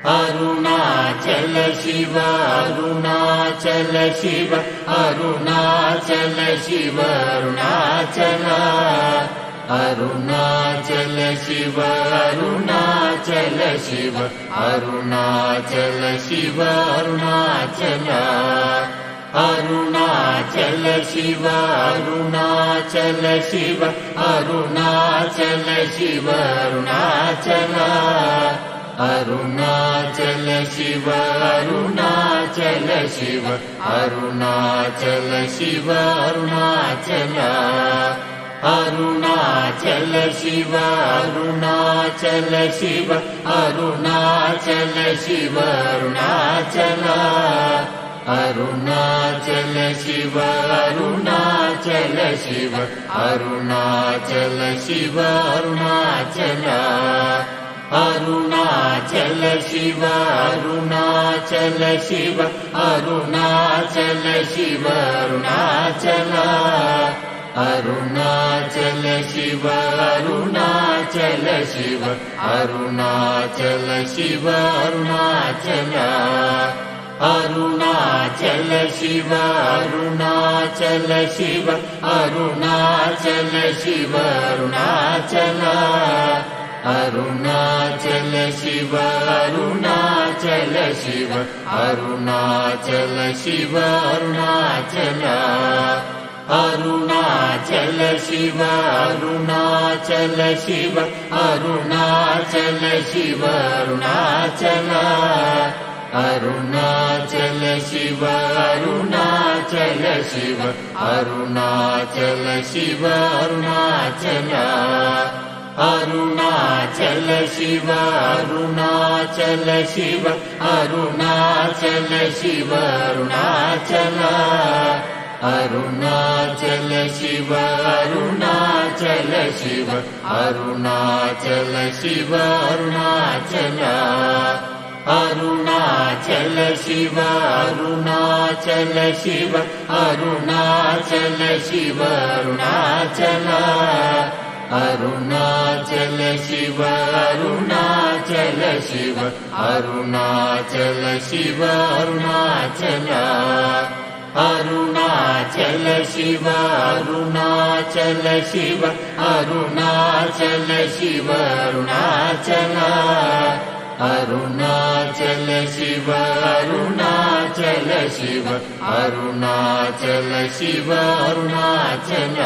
Arunachal Shiva Arunachal Shiva Arunachal Shiva Arunachal Arunachal Shiva Arunachal Shiva Arunachal Shiva Arunachal Arunachal Shiva Arunachal Shiva Arunachal Shiva Arunachal Arunachal Shiva Arunachal Shiva Arunachal Shiva Arunachal Arunachal Shiva Arunachal Shiva Arunachal Shiva Arunachal Arunachal Shiva Arunachal Shiva Arunachal Shiva Arunachal Arunachal Shiva Arunachal Shiva Arunachal Shiva Arunachal Arunachal Shiva Arunachal Shiva Arunachal Shiva Arunachal Arunachal Shiva Arunachal Shiva Arunachal Shiva Arunachal Arunachal Shiva Arunachal Shiva Arunachal Shiva Arunachal Arunachal Shiva Arunachal Shiva Arunachal Shiva Arunachal Arunachal Shiva Arunachal Shiva Arunachal Shiva Arunachal Arunachal Shiva Arunachal Shiva Arunachal Shiva Arunachal Arunachal Shiva Arunachal Shiva Arunachal Shiva Arunachal Arunachal Shiva Arunachal Shiva Arunachal Shiva Arunachal Arunachal Shiva Arunachal Shiva Arunachal Shiva Arunachal Arunachal Shiva Arunachal Shiva Arunachal Shiva Arunachal Arunachal Shiva Arunachal Shiva Arunachal Shiva Arunachal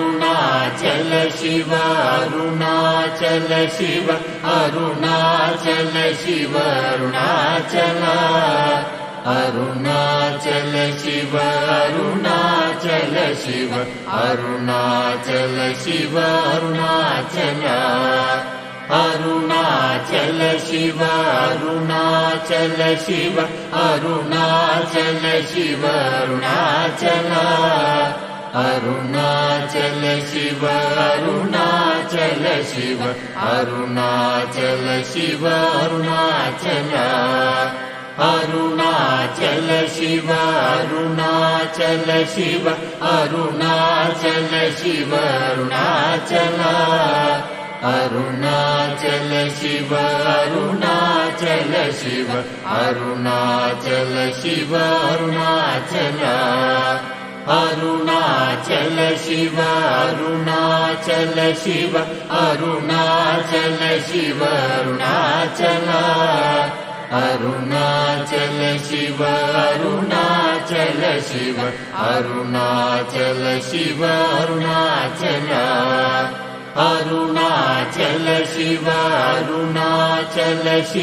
Arunachal Shiva Arunachal Shiva Arunachal Shiva Arunachal Arunachal Shiva Arunachal Shiva Arunachal Shiva Arunachal Arunachal Shiva Arunachal Shiva Arunachal Shiva Arunachal Arunachal Shiva Arunachal Shiva Arunachal Shiva Arunachal Arunachal Shiva Arunachal Shiva Arunachal Shiva Arunachal Arunachal Shiva Arunachal Shiva Arunachal Shiva Arunachal Arunachal Shiva Arunachal Shiva Arunachal Shiva Arunachal Arunachal Shiva Arunachal Shiva Arunachal Shiva Arunachal Arunachal Shiva Arunachal Shiva